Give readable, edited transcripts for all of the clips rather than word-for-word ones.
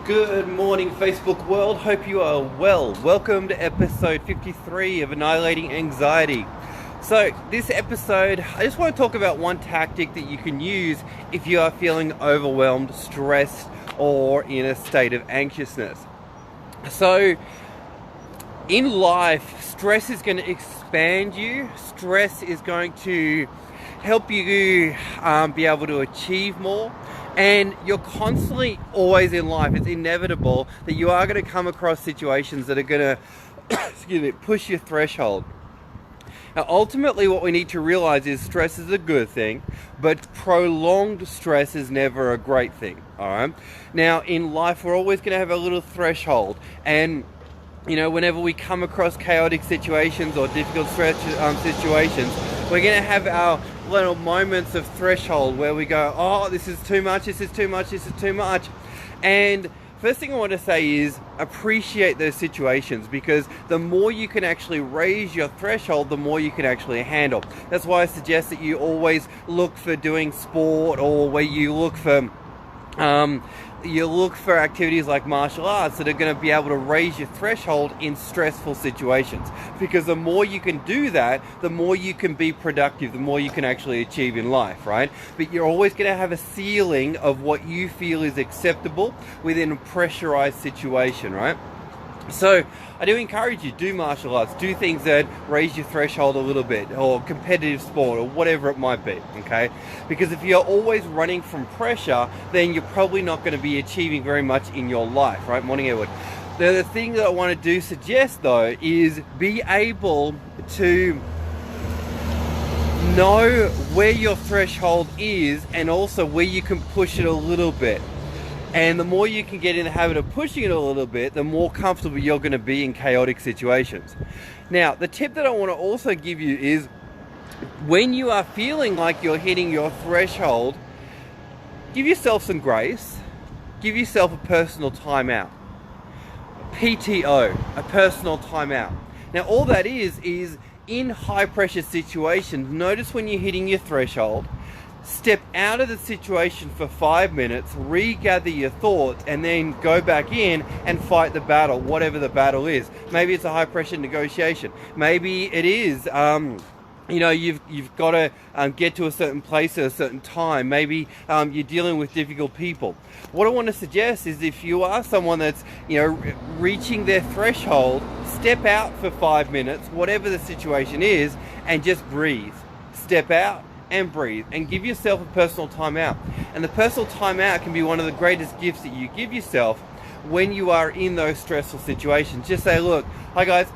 Good morning, Facebook world. Hope you are well. Welcome to episode 53 of Annihilating Anxiety. So this episode, I just want to talk about one tactic that you can use if you are feeling overwhelmed, stressed, or in a state of anxiousness. So in life, stress is going to expand you. Stress is going to help you be able to achieve more. And you're constantly, always in life, it's inevitable that you are going to come across situations that are going to push your threshold. Now, ultimately, what we need to realize is stress is a good thing, but prolonged stress is never a great thing, all right? Now, in life, we're always going to have a little threshold, and whenever we come across chaotic situations or difficult situations, we're going to have our little moments of threshold where we go, oh, this is too much, this is too much, this is too much. And first thing I want to say is appreciate those situations, because the more you can actually raise your threshold, the more you can actually handle. That's why I suggest that you always look for doing sport, or where you look for activities like martial arts that are going to be able to raise your threshold in stressful situations. Because the more you can do that, the more you can be productive, the more you can actually achieve in life, right? But you're always going to have a ceiling of what you feel is acceptable within a pressurized situation, right? So I do encourage you, do martial arts, do things that raise your threshold a little bit, or competitive sport, or whatever it might be, okay? Because if you're always running from pressure, then you're probably not going to be achieving very much in your life, right? Morning, Edward. The thing that I want to suggest though, is be able to know where your threshold is, and also where you can push it a little bit. And the more you can get in the habit of pushing it a little bit, the more comfortable you're going to be in chaotic situations. Now, the tip that I want to also give you is, when you are feeling like you're hitting your threshold, give yourself some grace. Give yourself a personal timeout. PTO, a personal timeout. Now, all that is in high pressure situations, notice when you're hitting your threshold, step out of the situation for 5 minutes, regather your thoughts, and then go back in and fight the battle, whatever the battle is. Maybe it's a high pressure negotiation. Maybe it is, you've got to get to a certain place at a certain time. Maybe you're dealing with difficult people. What I want to suggest is, if you are someone that's reaching their threshold, step out for 5 minutes, whatever the situation is, and just breathe. Step out and breathe, and give yourself a personal timeout. And the personal timeout can be one of the greatest gifts that you give yourself when you are in those stressful situations. Just say, look, hi guys,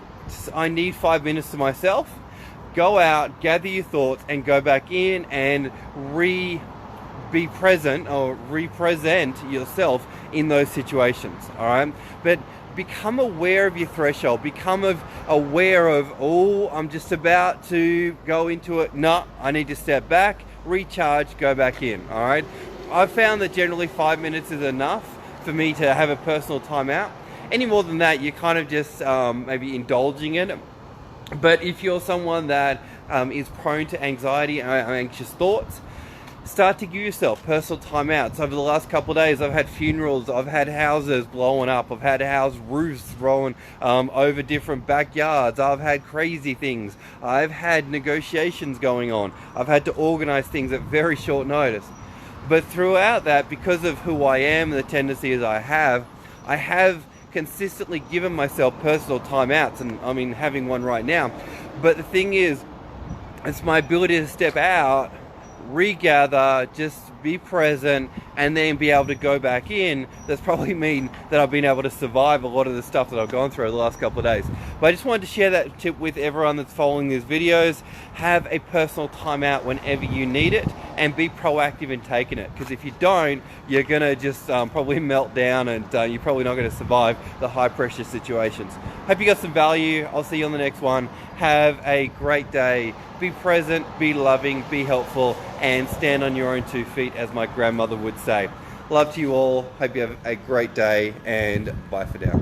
I need 5 minutes to myself. Go out, gather your thoughts, and go back in and be present, or represent yourself in those situations, all right? But become aware of your threshold. Become aware of, oh, I'm just about to go into it. No, I need to step back, recharge, go back in, all right? I've found that generally 5 minutes is enough for me to have a personal timeout. Any more than that, you're kind of just maybe indulging in it. But if you're someone that is prone to anxiety and anxious thoughts, start to give yourself personal timeouts. Over the last couple of days, I've had funerals, I've had houses blowing up, I've had house roofs rolling over different backyards, I've had crazy things, I've had negotiations going on, I've had to organize things at very short notice. But throughout that, because of who I am and the tendencies I have consistently given myself personal timeouts, and I mean having one right now. But the thing is, it's my ability to step out, regather, just be present, and then be able to go back in, that's probably mean that I've been able to survive a lot of the stuff that I've gone through over the last couple of days. But I just wanted to share that tip with everyone that's following these videos. Have a personal timeout whenever you need it, and be proactive in taking it, because if you don't, you're going to just probably melt down, and you're probably not going to survive the high pressure situations. Hope you got some value. I'll see you on the next one. Have a great day. Be present, be loving, be helpful, and stand on your own 2 feet, as my grandmother would say. Love to you all. Hope you have a great day, and bye for now.